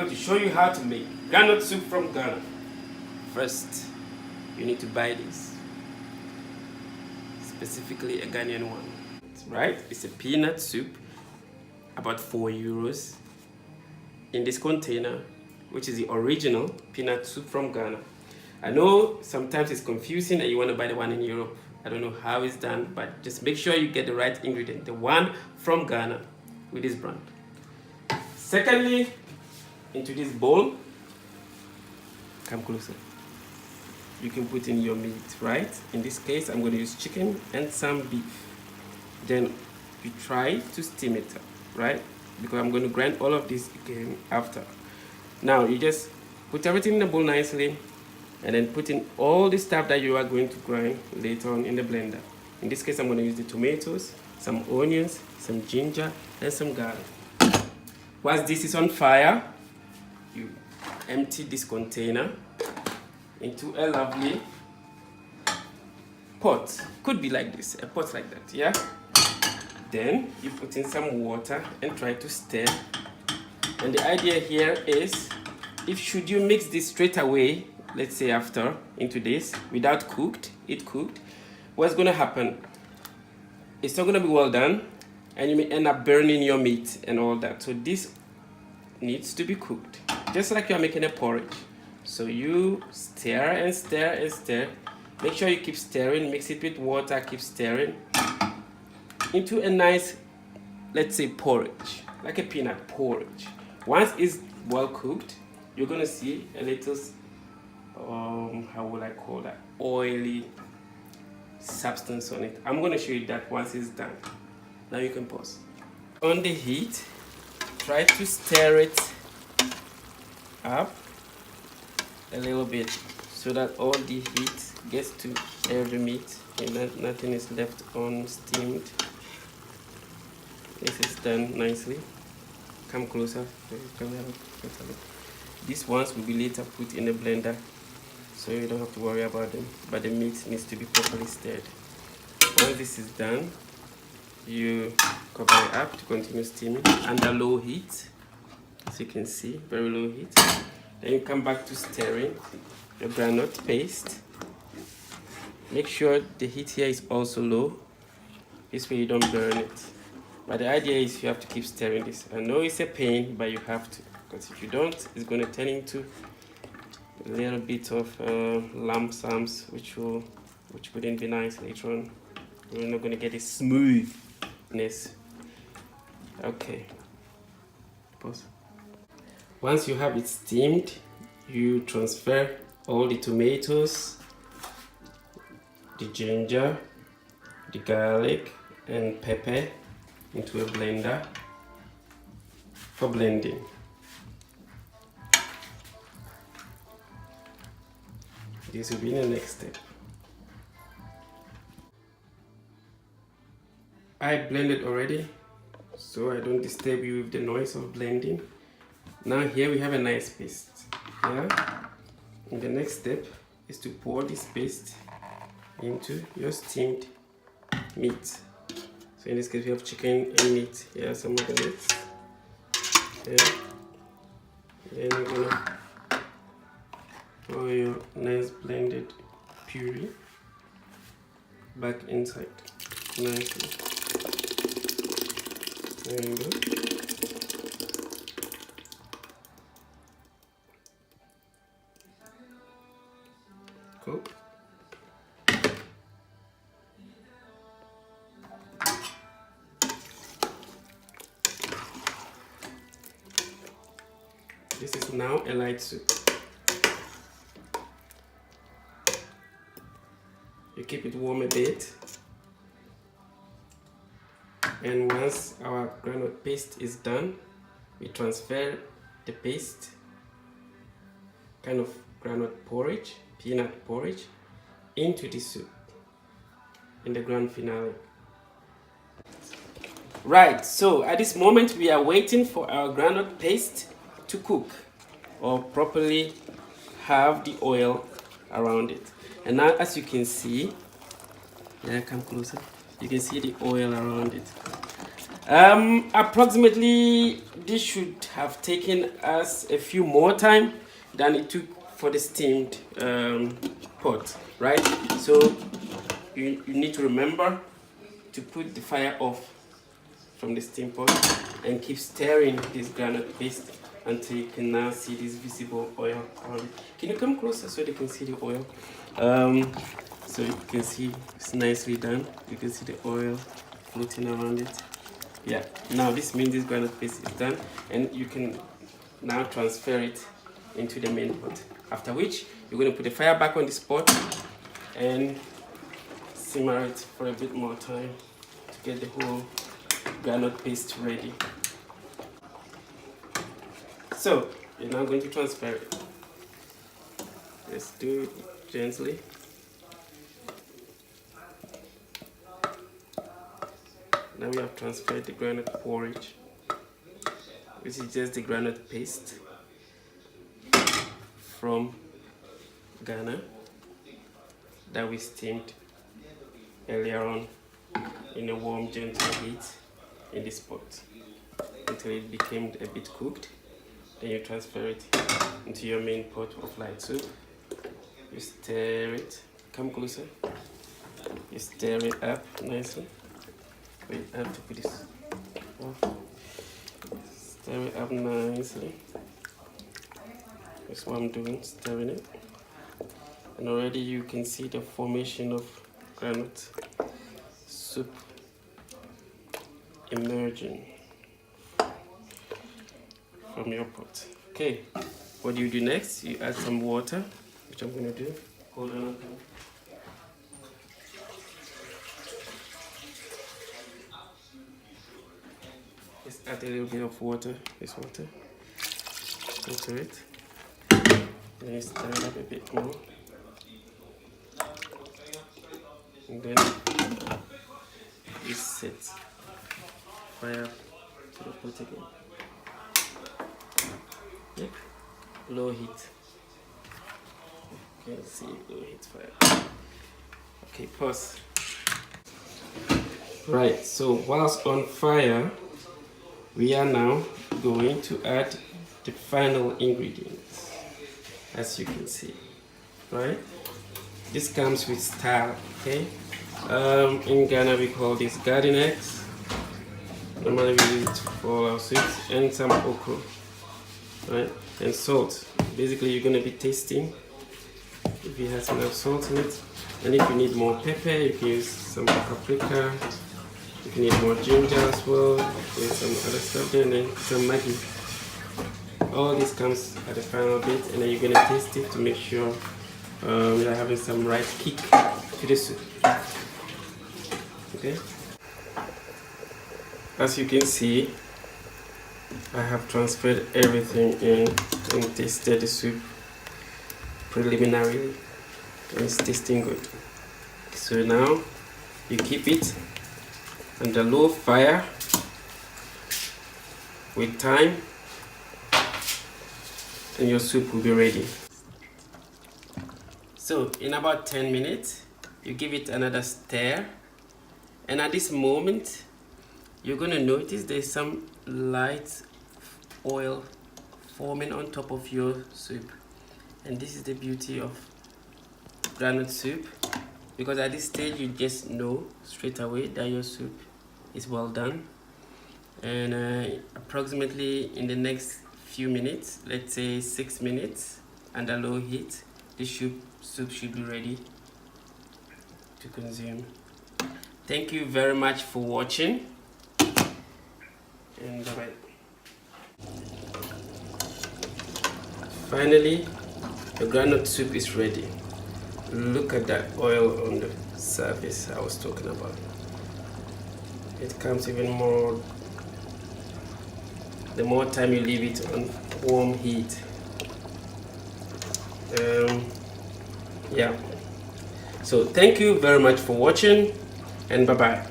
going to show you how to make groundnut soup from Ghana. First, you need to buy this, specifically a Ghanaian one, right? It's a peanut soup, about €4 in this container, which is the original peanut soup from Ghana. I know sometimes it's confusing and you want to buy the one in Europe. I don't know how it's done, but just make sure you get the right ingredient, the one from Ghana with this brand. Secondly, into this bowl, come closer, you can put in your meat, right? In this case, I'm going to use chicken and some beef. Then you try to steam it up, right? Because I'm going to grind all of this again after. Now you just put everything in the bowl nicely, and then put in all the stuff that you are going to grind later on in the blender. In this case, I'm going to use the tomatoes, some onions, some ginger, and some garlic. Once this is on fire, you empty this container into a lovely pot. Could be like this, a pot like that, yeah? Then you put in some water and try to stir. And the idea here is, if should you mix this straight away, let's say after, into this, without it cooked, what's going to happen? It's not going to be well done, and you may end up burning your meat and all that. So this needs to be cooked, just like you are making a porridge. So you stir and stir and stir. Make sure you keep stirring, mix it with water, keep stirring, into a nice, let's say, porridge, like a peanut porridge. Once it's well cooked, you're going to see a little how will I call that, oily substance on it. I'm going to show you that once it's done. Now you can pause. On the heat, try to stir it up a little bit so that all the heat gets to every meat and that nothing is left unsteamed. This is done nicely. Come closer. These ones will be later put in the blender, so you don't have to worry about them, but the meat needs to be properly stirred. Once this is done, you cover it up to continue steaming under low heat, as you can see, very low heat. Then you come back to stirring your groundnut paste. Make sure the heat here is also low, this way you don't burn it. But the idea is you have to keep stirring this. I know it's a pain, but you have to, because if you don't, it's going to turn into a little bit of lump sums, which wouldn't be nice later on. We're not going to get a smoothness. Okay. Pause. Once you have it steamed, you transfer all the tomatoes, the ginger, the garlic, and pepper into a blender for blending. This will be the next step. I blended already, so I don't disturb you with the noise of blending. Now here we have a nice paste. Yeah? And the next step is to pour this paste into your steamed meat. So in this case we have chicken and meat. Yeah, some of the meat. Yeah. Then we're gonna pour your nice blended puree back inside nicely. There you go. Cool. This is now a light soup. You keep it warm a bit, and once our groundnut paste is done, we transfer the paste, kind of groundnut porridge, peanut porridge, into the soup in the grand finale. Right, so at this moment we are waiting for our groundnut paste to cook or properly have the oil around it. And now, as you can see, yeah, come closer, you can see the oil around it. Approximately this should have taken us a few more time than it took for the steamed pot, right? So you need to remember to put the fire off from the steam pot and keep stirring this granite paste until you can now see this visible oil on it. Can you come closer so they can see the oil? So you can see it's nicely done. You can see the oil floating around it. Yeah, now this means this granite paste is done, and you can now transfer it into the main pot. After which you're going to put the fire back on this pot and simmer it for a bit more time to get the whole granite paste ready. So you're now going to transfer it. Just do it gently. Now we have transferred the granite porridge, which is just the granite paste from Ghana that we steamed earlier on in a warm, gentle heat in this pot until it became a bit cooked. Then you transfer it into your main pot of light soup. You stir it. Come closer. You stir it up nicely. Wait, I have to put this off. Stir it up nicely. That's what I'm doing, stirring it. And already you can see the formation of granite soup emerging from your pot. Okay, what do you do next? You add some water, which I'm going to do. Hold on. Just add a little bit of water, this water, into it. Then you stir it up a bit more. And then you set fire to the pot again. Yep. Low heat. You can see low heat fire. Okay, pause. Right, so whilst on fire, we are now going to add the final ingredients, as you can see, right? This comes with style, okay? In Ghana we call this garden eggs. Normally we use it for our soups, and some okra, right? And salt. Basically you're gonna be tasting if it has enough salt in it. And if you need more pepper, you can use some paprika. If you need more ginger as well, there's some other stuff there, and then some Maggi. All this comes at the final bit, and then you're gonna taste it to make sure you're having some right kick to the soup. Okay. As you can see, I have transferred everything in and tasted the soup preliminarily, and it's tasting good. So now you keep it under low fire with time, and your soup will be ready. So in about 10 minutes, you give it another stir, and at this moment you're going to notice there's some light oil forming on top of your soup. And this is the beauty of granite soup, because at this stage you just know straight away that your soup is well done. And approximately in the next few minutes, let's say 6 minutes under low heat, the soup should be ready to consume. Thank you very much for watching, and bye bye. Finally, the granite soup is ready. Look at that oil on the surface I was talking about. It comes even more the more time you leave it on warm heat. Yeah, so thank you very much for watching, and bye bye.